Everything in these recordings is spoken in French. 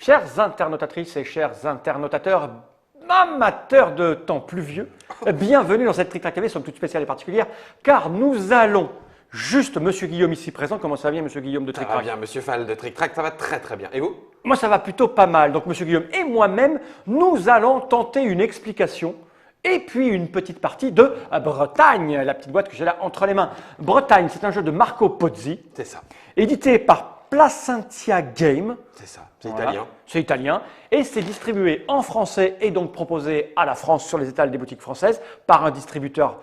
Chères internautatrices et chers internautateurs, amateurs de temps pluvieux, bienvenue dans cette Trick Track TV, somme toute spéciale et particulière, car nous allons, juste Monsieur Guillaume ici présent, comment ça va bien Monsieur Guillaume de Trick Ça va Track? bien, Monsieur Fall de Trick Track, ça va très très bien. Et vous? Moi ça va plutôt pas mal, donc Monsieur Guillaume et moi-même, nous allons tenter une explication et puis une petite partie de Bretagne, la petite boîte que j'ai là entre les mains. Bretagne, c'est un jeu de Marco Pozzi, C'est ça, édité par Placentia Game. c'est ça, c'est Voilà. italien. C'est italien et c'est distribué en français et donc proposé à la France sur les étals des boutiques françaises par un distributeur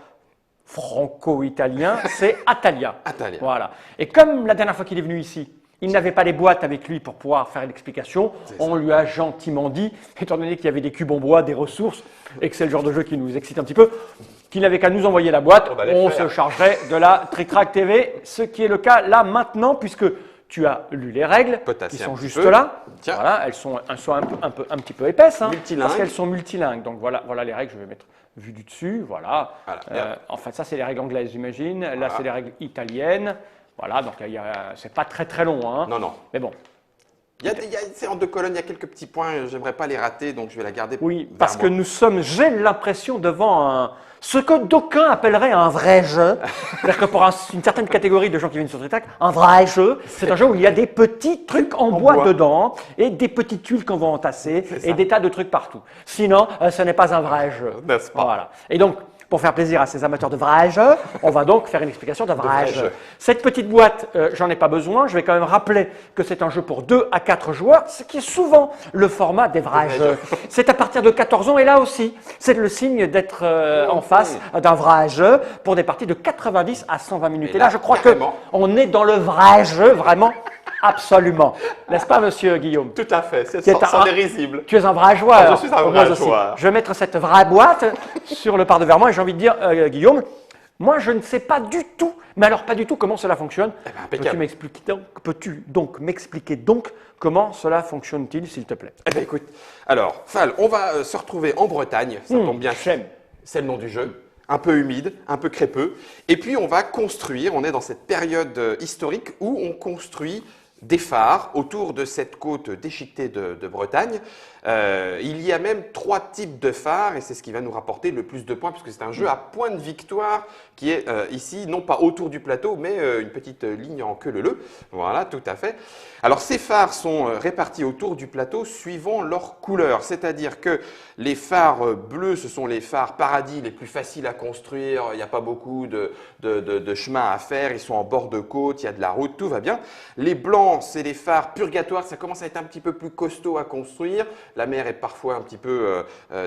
franco-italien, c'est Atalia. Atalia. Voilà. Et comme la dernière fois qu'il est venu ici, il n'avait pas les boîtes avec lui pour pouvoir faire l'explication, on lui a gentiment dit, étant donné qu'il y avait des cubes en bois, des ressources, et que c'est le genre de jeu qui nous excite un petit peu, qu'il n'avait qu'à nous envoyer la boîte, On va les on faire. se chargerait de la Trick Track TV, ce qui est le cas là maintenant, puisque tu as lu les règles, Potasser qui un sont petit juste peu. là. Tiens. Voilà, elles sont un petit peu épaisses, hein, Multilingues. parce qu'elles sont multilingues. Donc voilà les règles, je vais mettre vue du dessus, voilà. Voilà, bien. Enfin, ça c'est les règles anglaises, j'imagine. Là, c'est les règles italiennes. Voilà, donc c'est pas très long, hein. Non, non. Mais bon, C'est en deux colonnes, il y a quelques petits points, j'aimerais pas les rater, donc je vais la garder. oui, vers parce moi. que nous sommes, j'ai l'impression, devant ce que d'aucuns appelleraient un vrai jeu. C'est-à-dire que pour une certaine catégorie de gens qui viennent sur Trick Track, un vrai jeu, c'est un jeu où il y a des petits trucs en bois dedans et des petites tuiles qu'on va entasser C'est ça. et des tas de trucs partout. Sinon, ce n'est pas un vrai jeu. N'est-ce pas? Voilà. Et donc, pour faire plaisir à ces amateurs de vrais jeux, on va donc faire une explication de vrai vrai jeu. jeu. Cette petite boîte, j'en ai pas besoin. Je vais quand même rappeler que c'est un jeu pour 2 à 4 joueurs, ce qui est souvent le format des vrais vrais jeux. jeux. C'est à partir de 14 ans et là aussi, c'est le signe d'être en face d'un vrai jeu pour des parties de 90 à 120 minutes. Et Et là, là, je crois carrément. qu'on est dans le vrai jeu, vraiment, absolument. N'est-ce pas, monsieur Guillaume? Tout à fait, c'est Qui est sans un- dérisible. Tu es un vrai joueur. Ah, je suis un vrai Moi aussi. joueur. Je vais mettre cette vraie boîte sur le par devers moi et j'ai envie de dire, Guillaume, moi je ne sais pas du tout, mais alors pas du tout comment cela fonctionne. impeccable. Peux-tu donc m'expliquer donc comment cela fonctionne-t-il, s'il te plaît? Eh bien, écoute, alors, Fall, on va se retrouver en Bretagne, ça tombe bien, j'aime. c'est le nom du jeu, un peu humide, un peu crépeux, et puis on va construire, on est dans cette période historique où on construit des phares autour de cette côte déchiquetée de Bretagne. Il y a même 3 types de phares et c'est ce qui va nous rapporter le plus de points puisque c'est un jeu à points de victoire qui est ici, non pas autour du plateau, mais une petite ligne en queue leu-leu. Voilà, tout à fait. Alors ces phares sont répartis autour du plateau suivant leur couleur, c'est-à-dire que les phares bleus, ce sont les phares paradis les plus faciles à construire, il n'y a pas beaucoup de chemin à faire, ils sont en bord de côte, il y a de la route, tout va bien. Les blancs, c'est les phares purgatoires, ça commence à être un petit peu plus costaud à construire, la mer est parfois un petit peu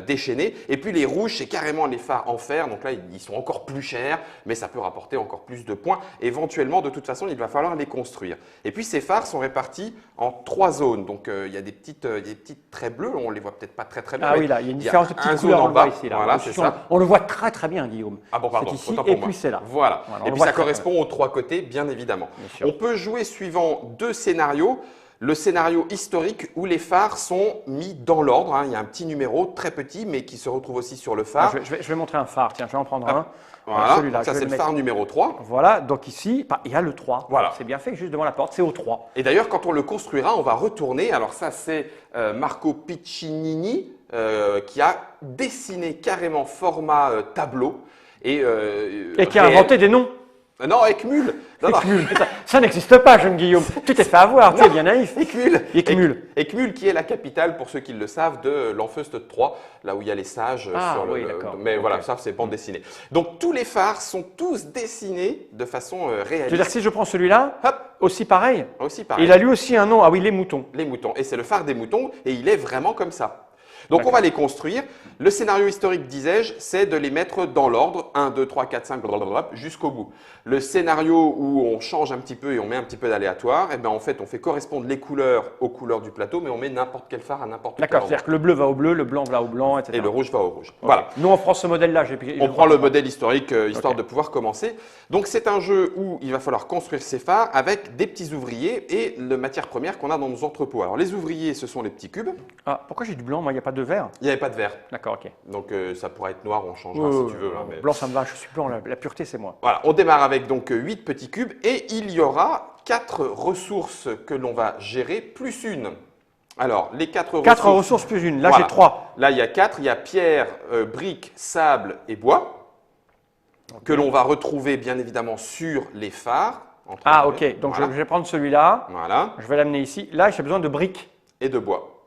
déchaînée. Et puis les rouges, c'est carrément les phares en fer, donc là ils sont encore plus chers, mais ça peut rapporter encore plus de points. Éventuellement, de toute façon, il va falloir les construire. Et puis ces phares sont répartis en 3 zones, donc il y a des petites traits bleus, on les voit peut-être pas très bien. Ah mais oui, là, il y a une il différence de un petites zone couleurs, en on le voit bas, ici. Là. voilà, c'est ça. On le voit très très bien, Guillaume. Ah bon, pardon, C'est ici autant pour et moi. puis c'est là. Voilà. Voilà, on Et le puis voit ça très, correspond aux 3 côtés, bien évidemment. Bien sûr. On peut jouer suivant 2 scénarios. Le scénario historique où les phares sont mis dans l'ordre. Hein. Il y a un petit numéro très petit, mais qui se retrouve aussi sur le phare. Je vais montrer un phare, tiens, je vais en prendre un. Voilà, Celui-là, ça je vais c'est le mettre. phare numéro 3. Voilà, donc ici, il y a le 3. Voilà. C'est bien fait, juste devant la porte, c'est au 3. Et d'ailleurs, quand on le construira, on va retourner. Alors ça, c'est Marco Piccinini qui a dessiné carrément format tableau. Et qui a réel. inventé des noms. Non, Ekmul. Non, non. Ça n'existe pas, jeune Guillaume. Tu t'es fait avoir, tu es bien naïf. Ekmul. Ekmul. Ekmul qui est la capitale, pour ceux qui le savent, de l'Anfeust 3, là où il y a les sages. Ah, sur oui, le, d'accord. Mais Ok. voilà, ça c'est bande dessinée. Donc tous les phares sont tous dessinés de façon Je veux réaliste. dire, si je prends celui-là, Hop, aussi pareil. aussi pareil. Il a lui aussi un nom. Ah oui, les moutons. Les moutons. Et c'est le phare des moutons et il est vraiment comme ça. Donc D'accord. on va les construire. Le scénario historique, disais-je, c'est de les mettre dans l'ordre 1, 2, 3, 4, 5, blablabla, jusqu'au bout. Le scénario où on change un petit peu et on met un petit peu d'aléatoire, eh ben, en fait, on fait correspondre les couleurs aux couleurs du plateau, mais on met n'importe quel phare à n'importe quel D'accord, endroit. c'est-à-dire que le bleu va au bleu, le blanc va au blanc, etc. Et le rouge va au rouge. Ok. Voilà. Nous, on prend ce modèle-là. On prend le modèle historique histoire Ok. de pouvoir commencer. Donc c'est un jeu où il va falloir construire ces phares avec des petits ouvriers et la matière première qu'on a dans nos entrepôts. Alors les ouvriers, ce sont les petits cubes. Ah, pourquoi j'ai du blanc? Moi, il n'y a pas de vert. Il n'y avait pas de verre. D'accord, ok. Donc ça pourrait être noir, on changera si tu veux. Hein, mais- Blanc, ça me va. Je suis blanc. La pureté, c'est moi. Voilà, on démarre avec donc 8 petits cubes et il y aura 4 ressources que l'on va gérer plus une. Alors, les 4 4 ressources. ressources plus une. Là, Voilà. j'ai 3. Là, il y a 4. Il y a pierre, brique, sable et bois, que l'on va retrouver bien évidemment sur les phares. entre Ah, guillemets. ok. Donc, Voilà. je vais prendre celui-là. Voilà. Je vais l'amener ici. Là, j'ai besoin de briques Et de bois.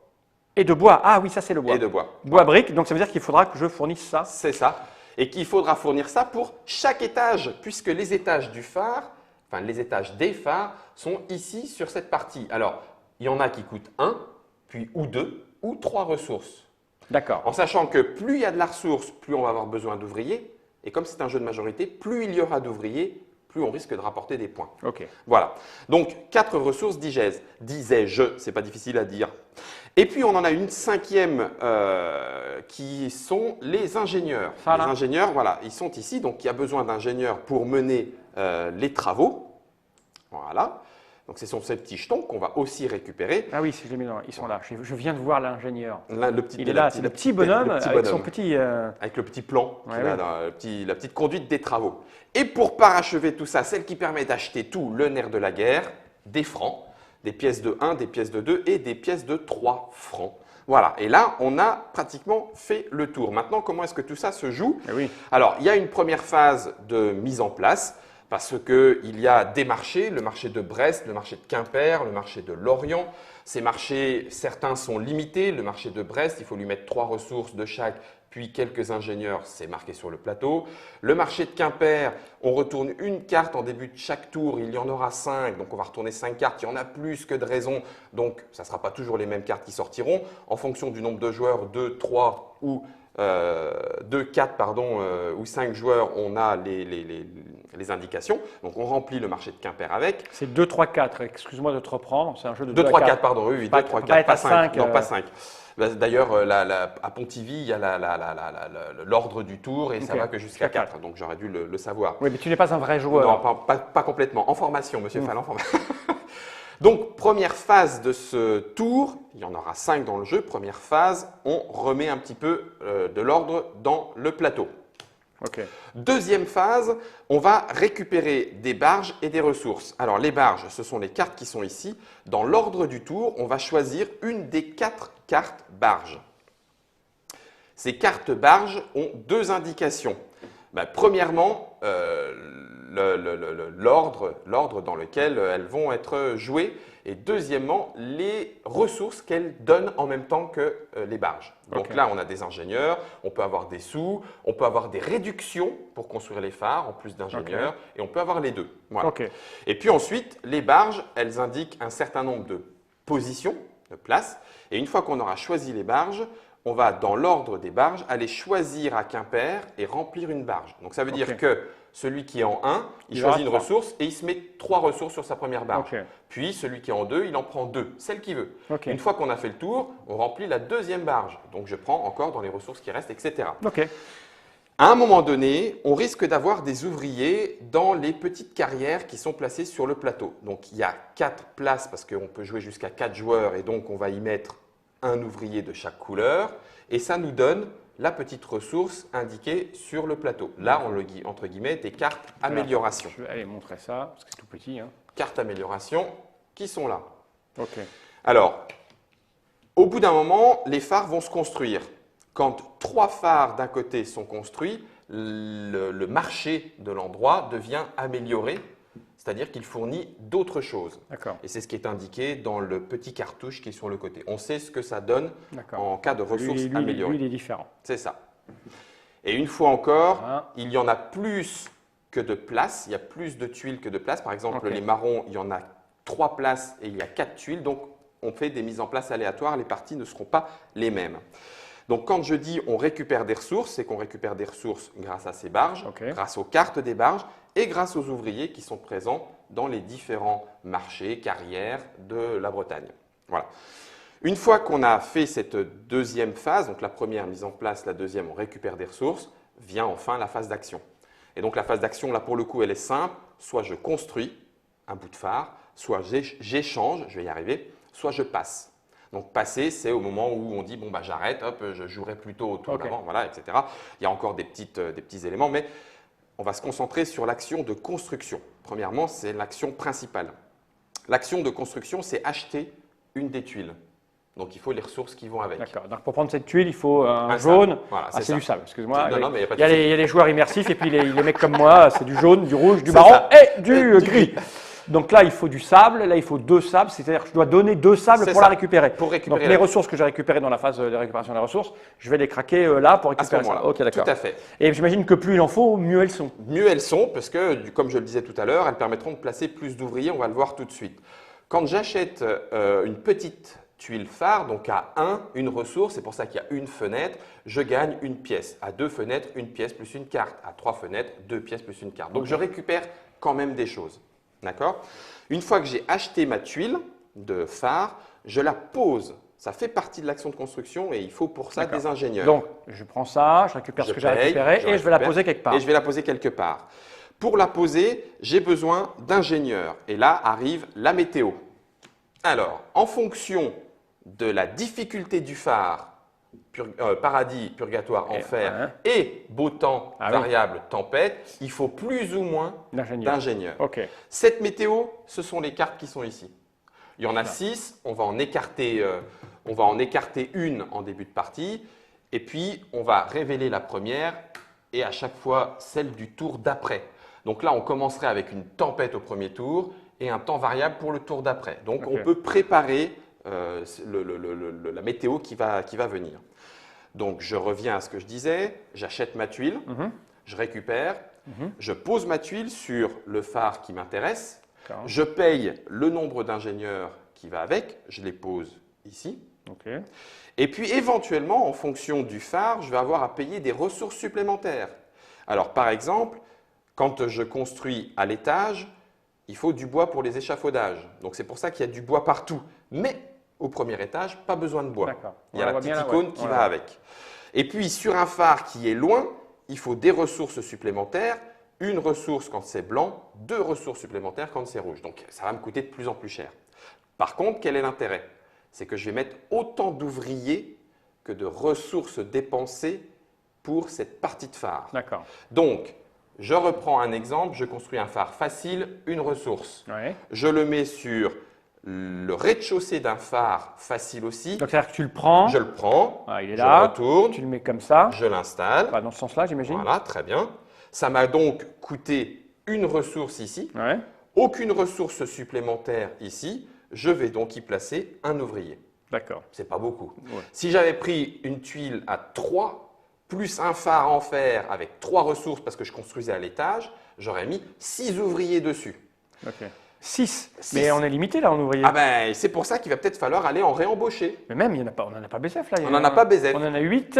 et de bois. Ah oui, ça, c'est le bois. Et de bois. Bois, briques. Donc, ça veut dire qu'il faudra que je fournisse ça. C'est ça. Et qu'il faudra fournir ça pour chaque étage, puisque les étages du phare, enfin les étages des phares, sont ici sur cette partie. Alors, il y en a qui coûtent 1, puis ou 2, ou 3 ressources. D'accord. En sachant que plus il y a de la ressource, plus on va avoir besoin d'ouvriers. Et comme c'est un jeu de majorité, plus il y aura d'ouvriers, plus on risque de rapporter des points. Ok. Voilà. Donc, 4 ressources, disais-je, c'est pas difficile à dire. Et puis, on en a une cinquième qui sont les ingénieurs. Ça, là. Les ingénieurs, voilà, ils sont ici. Donc, il y a besoin d'ingénieurs pour mener les travaux. Voilà. Donc, ce sont ces petits jetons qu'on va aussi récupérer. Ah oui, si je les mets dans, ils sont là. Je viens de voir l'ingénieur. Là, le petit, Il est là, c'est le petit bonhomme le petit avec son bonhomme. petit. Avec le petit plan, Ouais, qu'il a ouais. dans la petite conduite des travaux. Et pour parachever tout ça, celle qui permet d'acheter tout, le nerf de la guerre, des francs, des pièces de 1, des pièces de 2 et des pièces de 3 francs. Voilà, et là, on a pratiquement fait le tour. Maintenant, comment est-ce que tout ça se joue? Ah oui. Alors, il y a une première phase de mise en place parce qu'il y a des marchés, le marché de Brest, le marché de Quimper, le marché de Lorient. Ces marchés, certains sont limités. Le marché de Brest, il faut lui mettre 3 ressources de chaque, puis quelques ingénieurs, c'est marqué sur le plateau. Le marché de Quimper, on retourne une carte en début de chaque tour, il y en aura 5, donc on va retourner 5 cartes, il y en a plus que de raisons, donc ça ne sera pas toujours les mêmes cartes qui sortiront. En fonction du nombre de joueurs, 2, 3 ou 2, 4, pardon, ou 5 joueurs, on a les indications. Donc on remplit le marché de Quimper avec. C'est 2, 3, 4. Excuse-moi de te reprendre. C'est un jeu de 2, 2 3, à 4. 4, pardon, oui, Pas- 2, 3, faut 4, pas être pas à 5. 5, Non, pas 5. D'ailleurs, à Pontivy, il y a l'ordre du tour et ça Ok. va que jusqu'à Jusqu'à 4. Donc j'aurais dû le savoir. Oui, mais tu n'es pas un vrai joueur. Non, pas complètement. En formation, monsieur Fall, en formation. Donc, première phase de ce tour, il y en aura 5 dans le jeu. Première phase, on remet un petit peu de l'ordre dans le plateau. Ok. Deuxième phase, on va récupérer des barges et des ressources. Alors, les barges, ce sont les cartes qui sont ici. Dans l'ordre du tour, on va choisir une des 4 cartes barges. Ces cartes barges ont 2 indications. Premièrement, l'ordre dans lequel elles vont être jouées et deuxièmement, les ressources qu'elles donnent en même temps que les barges. Donc Ok. là, on a des ingénieurs, on peut avoir des sous, on peut avoir des réductions pour construire les phares en plus d'ingénieurs et on peut avoir les deux. Voilà. Ok. Et puis ensuite, les barges, elles indiquent un certain nombre de positions, de places et une fois qu'on aura choisi les barges, on va, dans l'ordre des barges, aller choisir à Quimper et remplir une barge. Donc, ça veut dire Ok. que celui qui est en 1, il Il aura choisit une 3. ressource et il se met 3 ressources sur sa première barge. Ok. Puis, celui qui est en 2, il en prend 2, celle qu'il veut. Ok. Une fois qu'on a fait le tour, on remplit la deuxième barge. Donc, je prends encore dans les ressources qui restent, etc. Ok. À un moment donné, on risque d'avoir des ouvriers dans les petites carrières qui sont placées sur le plateau. Donc, il y a 4 places parce qu'on peut jouer jusqu'à 4 joueurs et donc on va y mettre un ouvrier de chaque couleur. Et ça nous donne la petite ressource indiquée sur le plateau. Là, on le dit entre guillemets des cartes amélioration. Je vais aller montrer ça parce que c'est tout petit. Hein. Cartes amélioration qui sont là. Ok. Alors, au bout d'un moment, les phares vont se construire. Quand 3 phares d'un côté sont construits, le marché de l'endroit devient amélioré, c'est-à-dire qu'il fournit d'autres choses. D'accord. Et c'est ce qui est indiqué dans le petit cartouche qui est sur le côté. On sait ce que ça donne D'accord. en cas de ressources améliorées. Lui, il est différent. C'est ça. Et une fois encore, Voilà. il y en a plus que de places, il y a plus de tuiles que de places. Par exemple, Ok. les marrons, il y en a 3 places et il y a 4 tuiles. Donc, on fait des mises en place aléatoires. Les parties ne seront pas les mêmes. Donc, quand je dis on récupère des ressources, c'est qu'on récupère des ressources grâce à ces barges, Ok. grâce aux cartes des barges et grâce aux ouvriers qui sont présents dans les différents marchés, carrières de la Bretagne. Voilà. Une fois qu'on a fait cette deuxième phase, donc la première mise en place, la deuxième, on récupère des ressources, vient enfin la phase d'action. Et donc la phase d'action, là pour le coup, elle est simple. Soit je construis un bout de phare, soit j'échange, je vais y arriver, soit je passe. Donc passer, c'est au moment où on dit bon bah j'arrête, hop, je jouerai plutôt au tour Ok. d'avant, voilà, etc. Il y a encore des petits éléments, mais on va se concentrer sur l'action de construction. Premièrement, c'est l'action principale. L'action de construction, c'est acheter une des tuiles. Donc il faut les ressources qui vont avec. D'accord. Donc pour prendre cette tuile, il faut un Un jaune. sable. Voilà, C'est ça. du sable, excuse-moi. Non, non, mais il y a pas de Il y a souci. les joueurs immersifs et puis les mecs comme moi, c'est du jaune, du rouge, du C'est marron ça. et du gris. Donc là, il faut du sable, là, il faut 2 sables, c'est-à-dire que je dois donner 2 sables C'est pour ça. la récupérer. Pour récupérer Donc les la- ressources que j'ai récupérées dans la phase de récupération des ressources, je vais les craquer là pour À ce récupérer ça. moment-là. Ok, d'accord. Tout à fait. Et j'imagine que plus il en faut, mieux elles sont. Mieux elles sont parce que, comme je le disais tout à l'heure, elles permettront de placer plus d'ouvriers, on va le voir tout de suite. Quand j'achète une petite tuile phare, donc à 1, une ressource, c'est pour ça qu'il y a une fenêtre, je gagne une pièce. À 2 fenêtres, une pièce plus une carte. À 3 fenêtres, 2 pièces plus une carte. Donc je récupère quand même des choses. D'accord? Une fois que j'ai acheté ma tuile de phare, je la pose. Ça fait partie de l'action de construction et il faut pour ça des ingénieurs. Donc je prends ça, je récupère ce que j'ai récupéré et je vais la récupère poser quelque part. Et je vais la poser quelque part. Pour la poser, j'ai besoin d'ingénieurs. Et là arrive la météo. Alors, en fonction de la difficulté du phare, paradis, purgatoire, enfer, et beau temps, variable, tempête, il faut plus ou moins d'ingénieurs. Ok. Cette météo, ce sont les cartes qui sont ici. Il y en a 6, on va en écarter une en début de partie, et puis on va révéler la première, et à chaque fois celle du tour d'après. Donc là, on commencerait avec une tempête au premier tour, et un temps variable pour le tour d'après. Donc on peut préparer la météo qui va venir. Donc je reviens à ce que je disais, j'achète ma tuile, je récupère, je pose ma tuile sur le phare qui m'intéresse, je paye le nombre d'ingénieurs qui va avec, je les pose ici. Et puis éventuellement, en fonction du phare, je vais avoir à payer des ressources supplémentaires. Alors par exemple, quand je construis à l'étage, il faut du bois pour les échafaudages. Donc c'est pour ça qu'il y a du bois partout. Mais au premier étage, pas besoin de bois. Il y a la petite icône qui va avec. Et puis sur un phare qui est loin, il faut des ressources supplémentaires. Une ressource quand c'est blanc, 2 ressources supplémentaires quand c'est rouge. Donc ça va me coûter de plus en plus cher. Par contre, quel est l'intérêt? C'est que je vais mettre autant d'ouvriers que de ressources dépensées pour cette partie de phare. Donc, je reprends un exemple, je construis un phare facile, une ressource. Je le mets sur le rez-de-chaussée d'un phare facile aussi. Donc c'est-à-dire que tu le prends. Je le prends, il est je là, retourne, tu le mets comme ça. Je l'installe. Dans ce sens-là, j'imagine. Voilà, très bien. Ça m'a donc coûté une ressource ici, aucune ressource supplémentaire ici. Je vais donc y placer un ouvrier. D'accord. C'est pas beaucoup. Si j'avais pris une tuile à 3, plus un phare en fer avec 3 ressources parce que je construisais à l'étage, j'aurais mis 6 ouvriers dessus. 6. Mais on est limité là en ouvriers. Ah ben, c'est pour ça qu'il va peut-être falloir aller en réembaucher. Mais même, on n'en a pas BZF là. On n'en a pas BZF. On en a 8,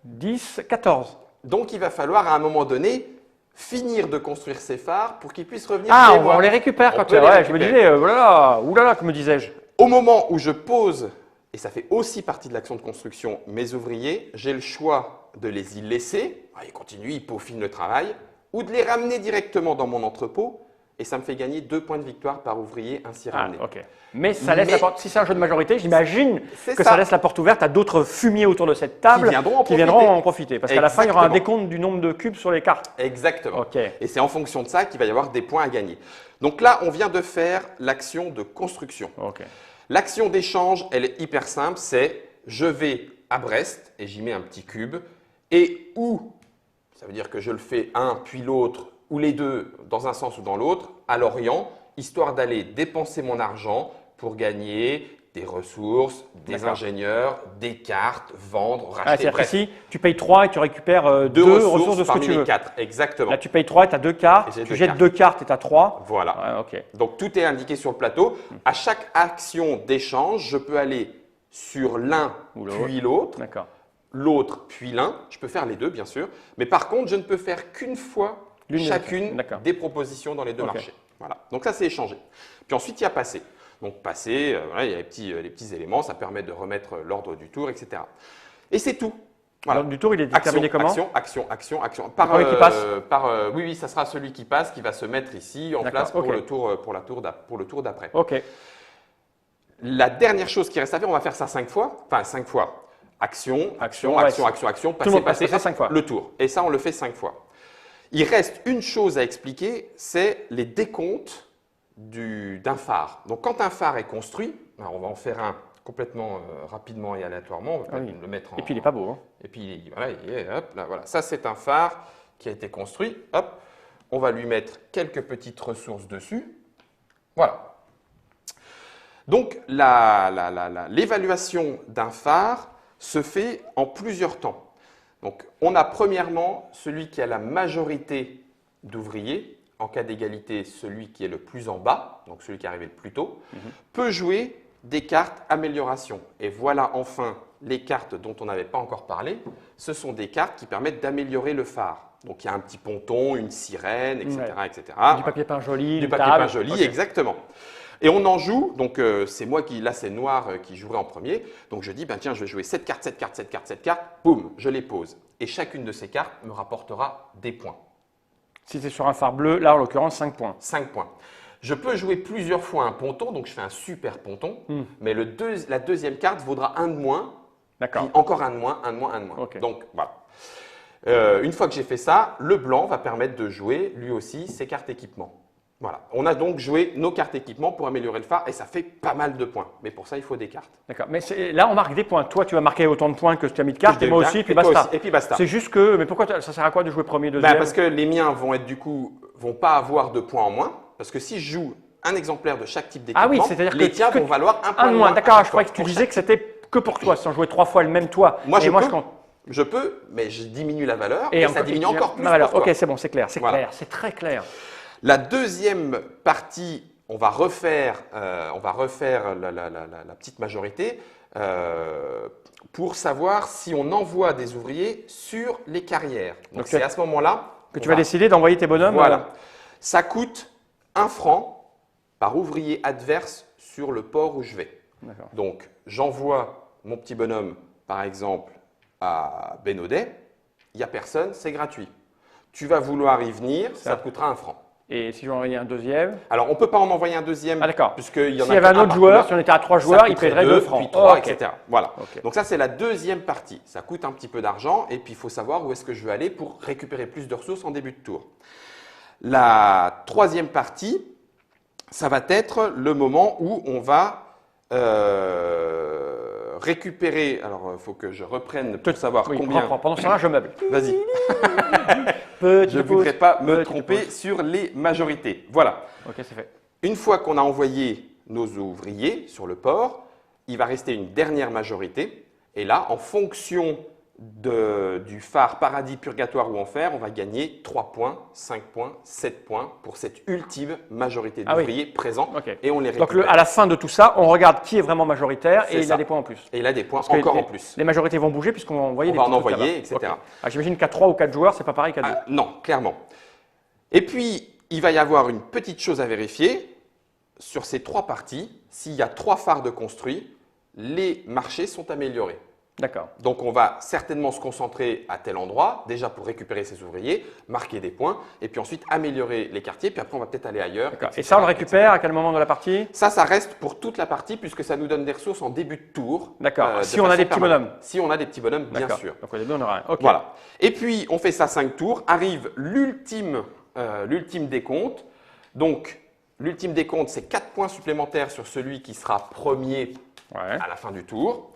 10, 14. Donc il va falloir à un moment donné finir de construire ces phares pour qu'ils puissent revenir chez moi. On les récupère quand tu as. Je me disais, oulala, que me disais-je. Au moment où je pose, et ça fait aussi partie de l'action de construction, mes ouvriers, j'ai le choix de les y laisser, ils continuent, ils peaufinent le travail, ou de les ramener directement dans mon entrepôt, et ça me fait gagner 2 points de victoire par ouvrier ainsi ramené. Mais ça laisse la porte, si c'est un jeu de majorité, j'imagine que ça laisse la porte ouverte à d'autres fumiers autour de cette table qui viendront en profiter. Parce qu'à la fin, il y aura un décompte du nombre de cubes sur les cartes. Exactement. Et c'est en fonction de ça qu'il va y avoir des points à gagner. Donc là, on vient de faire l'action de construction. L'action d'échange, elle est hyper simple, c'est je vais à Brest et j'y mets un petit cube et ça veut dire que je le fais un puis l'autre ou les deux dans un sens ou dans l'autre à Lorient, histoire d'aller dépenser mon argent pour gagner des ressources, des ingénieurs, des cartes, vendre, racheter. C'est-à-dire qu'ici, tu payes 3 et tu récupères 2 ressources de ce que tu veux. 4, exactement. Là, tu payes 3 et tu as 2 cartes, tu jettes 2 cartes et tu as 3. Voilà. Donc, tout est indiqué sur le plateau. À chaque action d'échange, je peux aller sur l'un puis l'autre, l'autre puis l'un. Je peux faire les deux, bien sûr. Mais par contre, je ne peux faire qu'une fois chacune des propositions dans les deux marchés. Voilà. Donc, ça, c'est échangé. Puis ensuite, il y a passé. Donc, passer, il y a les petits éléments, ça permet de remettre l'ordre du tour, etc. Et c'est tout. L'ordre du tour, il est déterminé comment? Action. Qui passe oui, ça sera celui qui passe, qui va se mettre ici en place pour le tour d'après. La dernière chose qui reste à faire, on va faire ça 5 fois. Enfin, 5 fois. Action, passer, 5 fois. Le tour. Et ça, on le fait 5 fois. Il reste une chose à expliquer, c'est les décomptes d'un phare. Donc, quand un phare est construit, alors on va en faire un complètement rapidement et aléatoirement. On va Oui. le mettre en… Et puis il n'est pas beau. Hein. Et puis voilà, hop, là, voilà. Ça, c'est un phare qui a été construit. Hop, on va lui mettre quelques petites ressources dessus. Voilà. Donc, l'évaluation d'un phare se fait en plusieurs temps. Donc, on a premièrement celui qui a la majorité d'ouvriers. En cas d'égalité, celui qui est le plus en bas, donc celui qui est arrivé le plus tôt, peut jouer des cartes amélioration. Et voilà enfin les cartes dont on n'avait pas encore parlé. Ce sont des cartes qui permettent d'améliorer le phare. Donc, il y a un petit ponton, une sirène, etc. Ouais. etc. Du papier peint joli, Du une papier table. peint joli, Okay. exactement. Et on en joue, donc c'est moi qui, là c'est Noir qui jouerait en premier. Donc je dis, ben tiens, je vais jouer cette carte, cette carte, cette carte, cette carte. Boum, je les pose. Et chacune de ces cartes me rapportera des points. Si c'est sur un phare bleu, là en l'occurrence 5 points. 5 points. Je peux jouer plusieurs fois un ponton, donc je fais un super ponton. Mais la deuxième carte vaudra un de moins. D'accord. Puis encore un de moins, un de moins, un de moins. Ok. Donc voilà. Une fois que j'ai fait ça, le blanc va permettre de jouer lui aussi ses cartes équipement. Voilà. On a donc joué nos cartes équipement pour améliorer le phare et ça fait pas mal de points. Mais pour ça, il faut des cartes. D'accord. Mais là, on marque des points. Toi, tu vas marquer autant de points que tu as mis de cartes, et moi aussi, puis basta. Et puis basta. C'est juste que. Mais pourquoi ça sert à quoi de jouer premier, deuxième? Parce que les miens vont être du coup, vont pas avoir de points en moins. Parce que si je joue un exemplaire de chaque type d'équipement, Ah oui, c'est-à-dire les que tiens vont valoir un point un de de moins. moins. D'accord, à je croyais que chaque tu fois. disais que c'était que pour toi, sans jouer 3 fois le même toi. Moi, Et je compte. Je peux, mais je diminue la valeur et ça diminue encore plus. Alors, pour toi. ok, c'est bon, c'est clair, c'est Voilà. clair, c'est très clair. La deuxième partie, on va refaire la petite majorité pour savoir si on envoie des ouvriers sur les carrières. Donc c'est à ce moment-là que tu vas décider d'envoyer tes bonhommes. Voilà. Ça coûte 1 franc par ouvrier adverse sur le port où je vais. Donc j'envoie mon petit bonhomme, par exemple, à Bénodet. Il n'y a personne, c'est gratuit. Tu vas vouloir y venir, ça te coûtera 1 franc. Et si j'en envoyais un deuxième? Alors, on ne peut pas en envoyer un deuxième. Ah, d'accord. Puisqu'il y en a S'il y avait un autre joueur, si on était à 3 joueurs, il paierait 2 francs. Puis 3, ok. etc. Voilà. Ok. Donc, ça, c'est la deuxième partie. Ça coûte un petit peu d'argent et puis il faut savoir où est-ce que je veux aller pour récupérer plus de ressources en début de tour. La troisième partie, ça va être le moment où on va récupérer. Alors, il faut que je reprenne pour savoir combien. Pendant ce temps-là, je meuble. Vas-y. Je ne voudrais pas me tromper sur les majorités. Voilà. Ok, c'est fait. Une fois qu'on a envoyé nos ouvriers sur le port, il va rester une dernière majorité. Et là, en fonction du phare paradis, purgatoire ou enfer, on va gagner 3 points, 5 points, 7 points pour cette ultime majorité d'ouvriers présents. Okay. Et on les récupère. Donc, à la fin de tout ça, on regarde qui est vraiment majoritaire et il a des points en plus. Et il a des points Parce encore en plus. Les majorités vont bouger puisqu'on va envoyer on des va petits en trucs envoyer, là-bas. etc. Okay. Ah, j'imagine qu'à 3 ou 4 joueurs, c'est pas pareil qu'à 2. Non, clairement. Et puis, il va y avoir une petite chose à vérifier. Sur ces 3 parties, s'il y a 3 phares de construits, les marchés sont améliorés. D'accord. Donc, on va certainement se concentrer à tel endroit, déjà pour récupérer ses ouvriers, marquer des points, et puis ensuite améliorer les quartiers, puis après, on va peut-être aller ailleurs. Etc., et ça, on le récupère à quel moment de la partie? Ça reste pour toute la partie, puisque ça nous donne des ressources en début de tour. D'accord. Si on a des petits bonhommes. Si on a des petits bonhommes, bien sûr. Donc, au début, on aura un. Okay. Voilà. Et puis, on fait ça 5 tours. Arrive l'ultime décompte. Donc, l'ultime décompte, c'est 4 points supplémentaires sur celui qui sera premier à la fin du tour.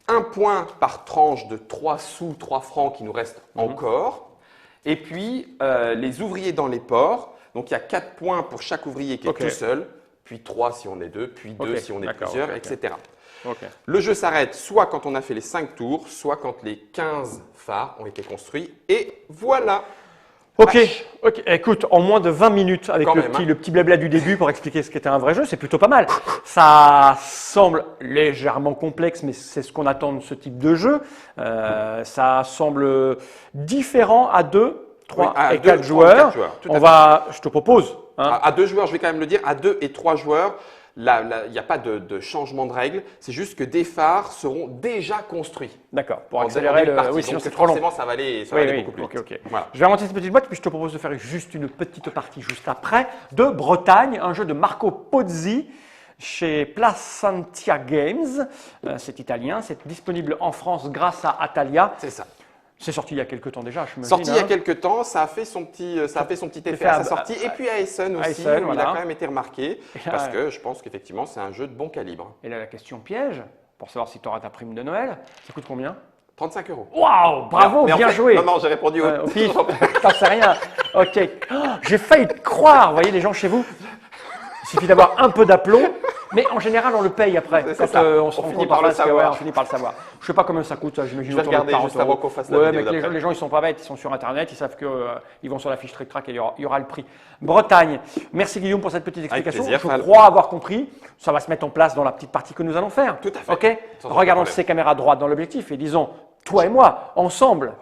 1 point par tranche de 3 sous, 3 francs qui nous reste encore. Et puis, les ouvriers dans les ports. Donc, il y a 4 points pour chaque ouvrier qui est tout seul, puis 3 si on est 2, puis 2 si on est plusieurs, etc. Le jeu s'arrête soit quand on a fait les 5 tours, soit quand les 15 phares ont été construits. Et voilà! Ok, écoute, en moins de 20 minutes avec le petit blabla du début pour expliquer ce qu'était un vrai jeu, c'est plutôt pas mal. Ça semble légèrement complexe, mais c'est ce qu'on attend de ce type de jeu. Ça semble différent à 2, 3 et 4 joueurs. Je te propose. À 2 joueurs, je vais quand même le dire, à 2 et 3 joueurs, il n'y a pas de changement de règle, c'est juste que des phares seront déjà construits. D'accord, pour accélérer le… Oui, sinon c'est trop long. Forcément, ça va aller beaucoup plus vite. Voilà. Je vais inventer cette petite boîte, puis je te propose de faire juste une petite partie juste après de Bretagne, un jeu de Marco Pozzi chez Placentia Games. C'est italien, c'est disponible en France grâce à Atalia. C'est ça. C'est sorti il y a quelques temps déjà, je me Sorti il y a quelques temps, ça a fait son petit effet à sa sortie. Et puis à Essen aussi, où il a quand même été remarqué, parce que je pense qu'effectivement, c'est un jeu de bon calibre. Et là, la question piège, pour savoir si tu auras ta prime de Noël. Ça coûte combien? 35 €. Waouh, bravo, Mais en bien fait- joué. Non, non, j'ai répondu Au pif, t'en sais rien. Ok. Oh, j'ai failli te croire, vous voyez les gens chez vous. Il suffit d'avoir un peu d'aplomb, mais en général on le paye après. C'est Quand ça. on se On rend finit compte par en le face que, savoir. ouais, on finit par le savoir. Je sais pas combien ça coûte, j'imagine Je vais autour de regarder 40 juste avant €. qu'on fasse la Ouais, vidéo mais d'après. les gens ils sont pas bêtes, ils sont sur internet, ils savent que ils vont sur la fiche Trick Track et il y aura le prix. Bretagne. Merci Guillaume pour cette petite explication. plaisir, Je Fal. crois avoir compris. Ça va se mettre en place dans la petite partie que nous allons faire. Tout à fait. Ok. Sans aucun Regardons problème. ces caméras droites dans l'objectif et disons, toi et moi, ensemble,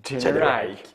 Générique.